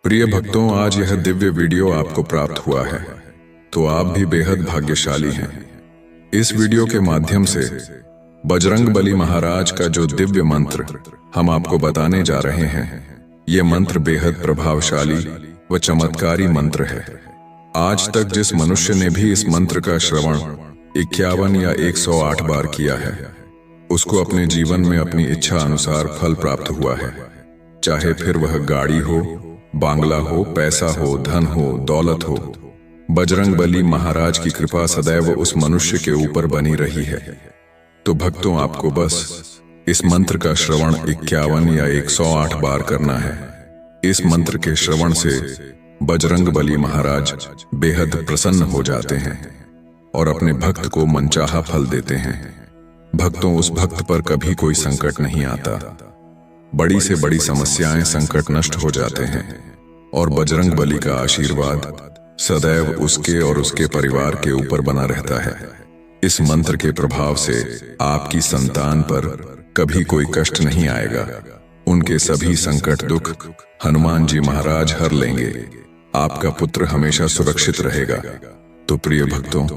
प्रिय भक्तों, आज यह दिव्य वीडियो आपको प्राप्त हुआ है, तो आप भी बेहद भाग्यशाली हैं। इस वीडियो के माध्यम से बजरंगबली महाराज का जो दिव्य मंत्र हम आपको बताने जा रहे हैं, ये मंत्र बेहद प्रभावशाली व चमत्कारी मंत्र है। आज तक जिस मनुष्य ने भी इस मंत्र का श्रवण 51 या 108 बार किया है, उसको अपने जीवन में अपनी इच्छा अनुसार फल प्राप्त हुआ है। चाहे फिर वह गाड़ी हो, बांग्ला हो, पैसा हो, धन हो, दौलत हो, बजरंगबली महाराज की कृपा सदैव उस मनुष्य के ऊपर बनी रही है। तो भक्तों, आपको बस इस मंत्र का श्रवण 51 या 108 बार करना है। इस मंत्र के श्रवण से बजरंगबली महाराज बेहद प्रसन्न हो जाते हैं और अपने भक्त को मनचाहा फल देते हैं। भक्तों, उस भक्त पर कभी कोई संकट नहीं आता। बड़ी से बड़ी समस्याएं, संकट नष्ट हो जाते हैं और बजरंगबली का आशीर्वाद सदैव उसके और उसके परिवार के ऊपर बना रहता है। इस मंत्र के प्रभाव से आपकी संतान पर कभी कोई कष्ट नहीं आएगा। उनके सभी संकट दुख हनुमान जी महाराज हर लेंगे। आपका पुत्र हमेशा सुरक्षित रहेगा। तो प्रिय भक्तों,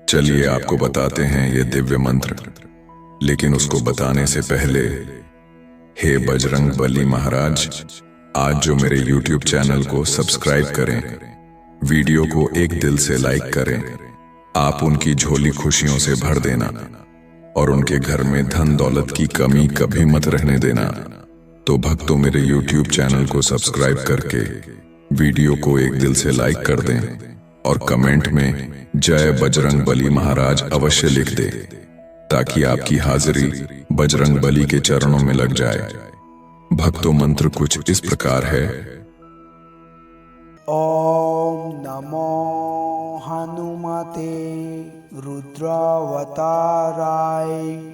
चलिए आपको बताते हैं ये दिव्य मंत्र। लेकिन उसको बताने से पहले, हे बजरंगबली महाराज, आज जो मेरे YouTube चैनल को सब्सक्राइब करें, वीडियो को एक दिल से लाइक करें। आप उनकी झोली खुशियों से भर देना और उनके घर में धन दौलत की कमी कभी मत रहने देना। तो भक्तों, मेरे YouTube चैनल को सब्सक्राइब करके वीडियो को एक दिल से लाइक कर दें और कमेंट में जय बजरंगबली महाराज अवश्य लिख दे, ताकि आपकी हाजिरी बजरंगबली के चरणों में लग जाए। भक्तों, मंत्र कुछ इस प्रकार है। ओम नमो हनुमते रुद्रावताराय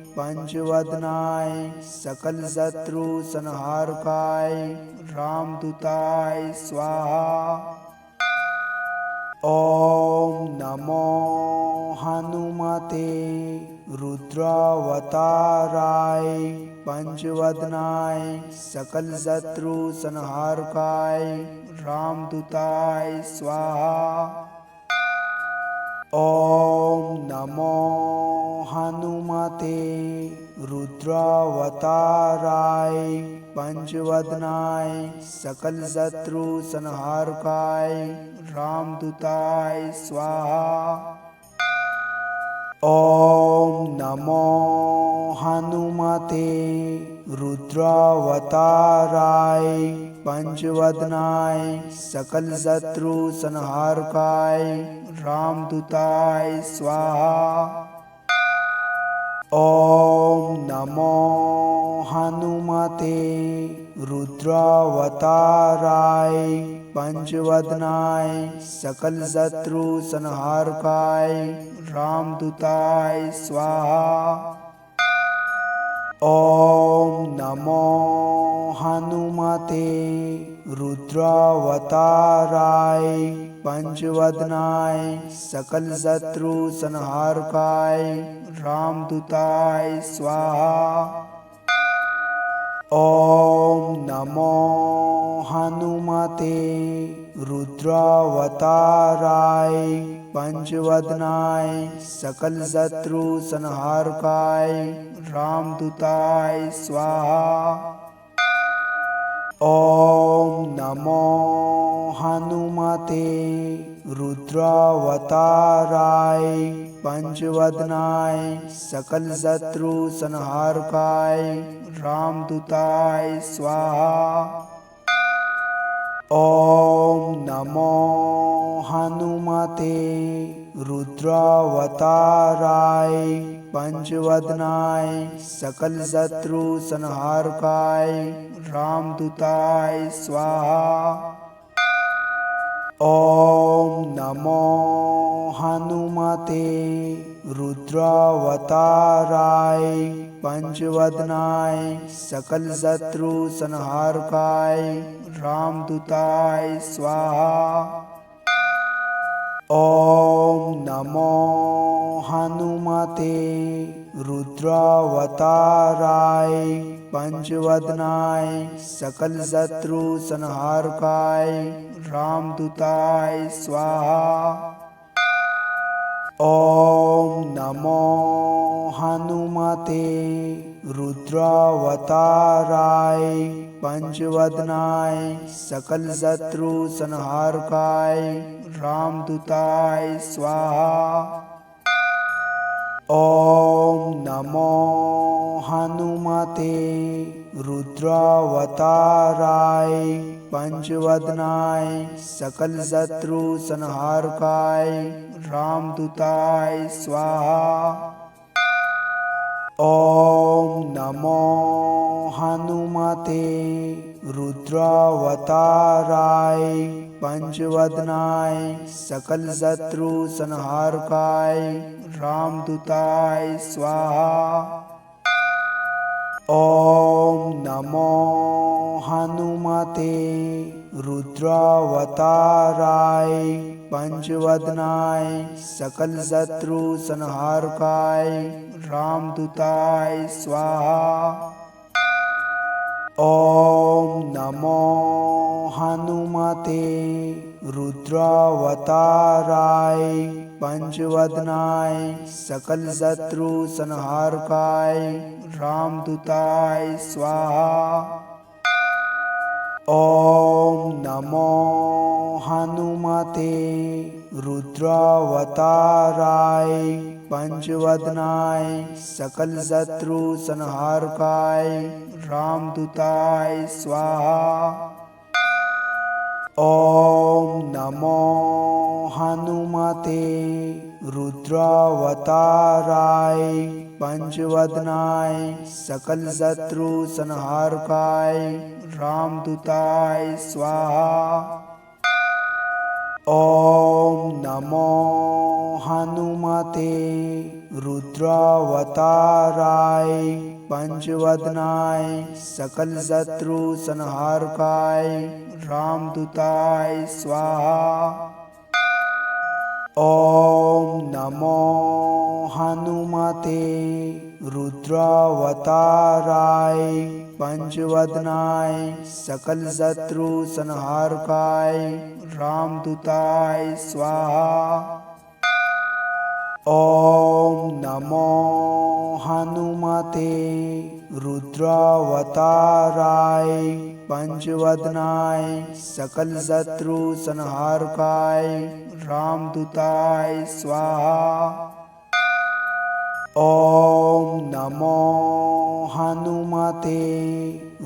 पंचवदनाय सकल शत्रु संहारकाय रामदूताय स्वाहा। ओम नमो हनुमते रुद्रावताराय पंचवदनाय सकल शत्रु संहारकाय रामदूताय स्वाहा। ओम नमो हनुमते रुद्रावताराय पंचवदनाय सकल शत्रु संहारकाय रामदूताय स्वाहा। ओम नमो हनुमते रुद्रावताराय पंचवदनाय सकल शत्रु संहारकाय रामदूताय स्वाहा। ओम नमो हनुमते रुद्रावताराय पंचवदनाय सकल शत्रु संहारकाय रामदूताय स्वाहा। ओम नमो हनुमते रुद्रावताराय पंचवदनाय सकल शत्रु संहारकाय रामदूताय स्वाहा। ओम नमो हनुमते रुद्रावताराय पंचवदनाय सकल शत्रु संहारकाय रामदूताय स्वाहा। ओम नमो हनुमते रुद्रावताराय पंचवदनाय सकल शत्रु संहारकाय रामदूताय स्वाहा। ओम नमो हनुमते रुद्रावताराय पंचवदनाय सकल शत्रु संहारकाय रामदूताय स्वाहा। ओम नमो हनुमते रुद्रावताराय पंचवदनाय सकल शत्रु संहारकाय रामदूताय स्वाहा। ओम नमो हनुमते रुद्रावताराय पंचवदनाय सकल शत्रु संहारकाय रामदूताय स्वाहा। ओम नमो हनुमते रुद्रावताराय पंचवदनाय सकल शत्रु संहारकाय रामदूताय स्वाहा। ओम नमो हनुमते रुद्रावताराय पंचवदनाय सकल शत्रु संहारकाय रामदूताय स्वाहा। ओम नमो हनुमते रुद्रावताराय पंचवदनाय सकल शत्रु संहारकाय रामदूताय स्वाहा। ओम नमो हनुमते रुद्रावताराय पंचवदनाय सकल शत्रु संहारकाय रामदूताय स्वाहा। ओम नमो हनुमते रुद्रावताराय पंचवदनाय सकल शत्रु संहारकाय रामदूताय स्वाहा। ओम नमो हनुमते रुद्रावताराय पंचवदनाय सकल शत्रु संहारकाय रामदूताय स्वाहा। ओम नमो हनुमते रुद्रावताराय पंचवदनाय सकल शत्रु संहारकाय रामदूताय स्वाहा। ओम नमो हनुमते रुद्रावताराय पंचवदनाय सकल शत्रु संहारकाय रामदूताय स्वाहा। ओम नमो हनुमते रुद्रावताराय पंचवदनाय सकल शत्रु संहारकाय रामदूताय स्वाहा। ओम नमो हनुमते रुद्रावताराय पंचवदनाय सकल शत्रु संहारकाय रामदूताय स्वाहा। ओम नमो हनुमते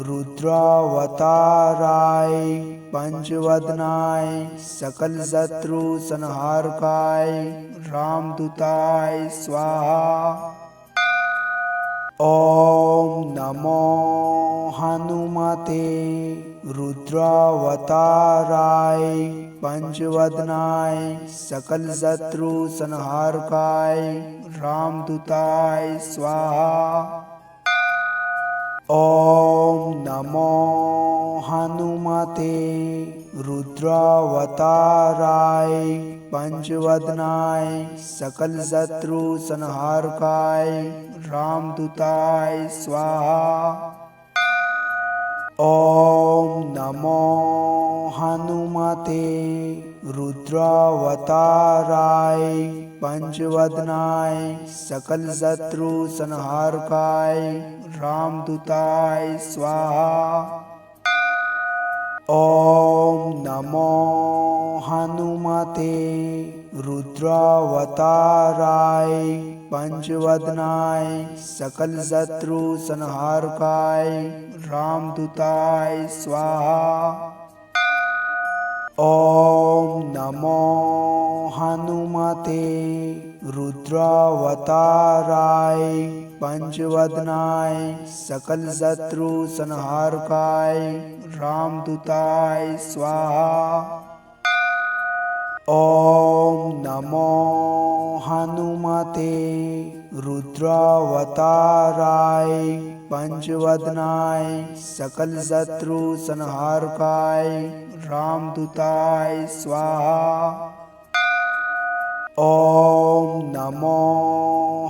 रुद्रावताराय पंचवदनाय सकल शत्रु संहारकाय रामदूताय स्वाहा। ओम नमो हनुमते रुद्रावताराय पंचवदनाय सकल शत्रु संहारकाय रामदूताय स्वाहा। ओम नमो हनुमते रुद्रावताराय पंचवदनाय सकल शत्रु संहारकाय रामदूताय स्वाहा। ओम नमो हनुमते रुद्रावताराय पंचवदनाय सकल शत्रु संहारकाय रामदूताय स्वाहा। ओम नमो हनुमते रुद्रावताराय पंचवदनाय सकल शत्रु संहारकाय रामदूताय स्वाहा। ओम नमो हनुमते रुद्रावताराय पंचवदनाय सकल शत्रु संहारकाय रामदूताय स्वाहा। ओम नमो हनुमते रुद्रावताराय पंचवदनाय सकल शत्रु संहारकाय रामदूताय स्वाहा। ॐ नमो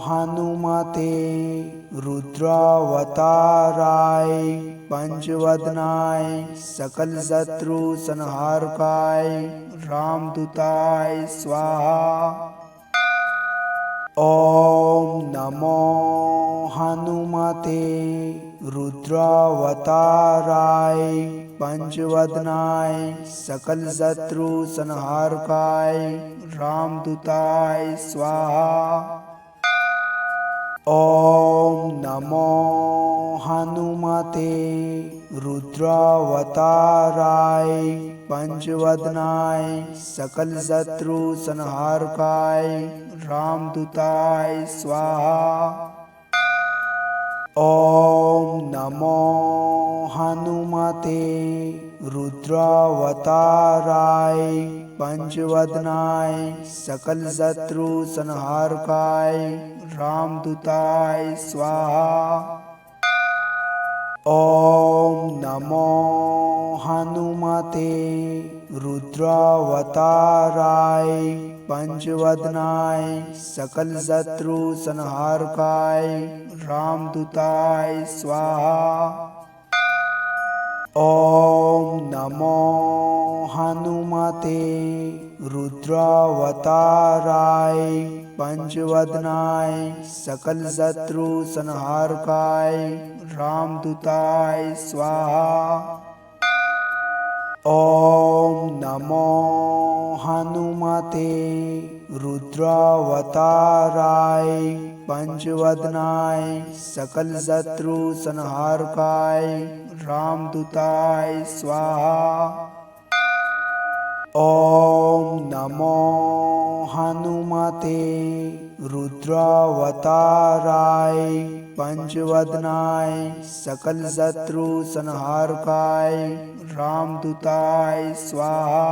हनुमते रुद्रावताराय पंचवदनाय सकल शत्रु संहारकाय रामदूताय स्वाहा। ॐ नमो हनुमते रुद्रावताराय पंचवदनाय सकल शत्रु संहारकाय रामदूताय स्वाहा। ॐ नमो हनुमते रुद्रावताराय पंचवदनाय सकल शत्रु संहारकाय रामदूताय स्वाहा। ॐ नमो हनुमते रुद्रावताराय पंचवदनाय सकल शत्रु संहारकाय रामदूताय स्वाहा। ॐ नमो हनुमते रुद्रावताराय पंचवदनाय सकल शत्रु संहारकाय रामदूताय स्वाहा। ॐ नमो हनुमते रुद्रावताराय पंचवदनाय सकल शत्रु संहारकाय रामदूताय स्वाहा। ॐ नमो हनुमते रुद्रावताराय पंचवदनाय सकल शत्रु संहारकाय रामदूताय स्वाहा। ॐ नमो हनुमते रुद्रावताराय पंचवदनाय सकल शत्रु संहारकाय रामदूताय स्वाहा।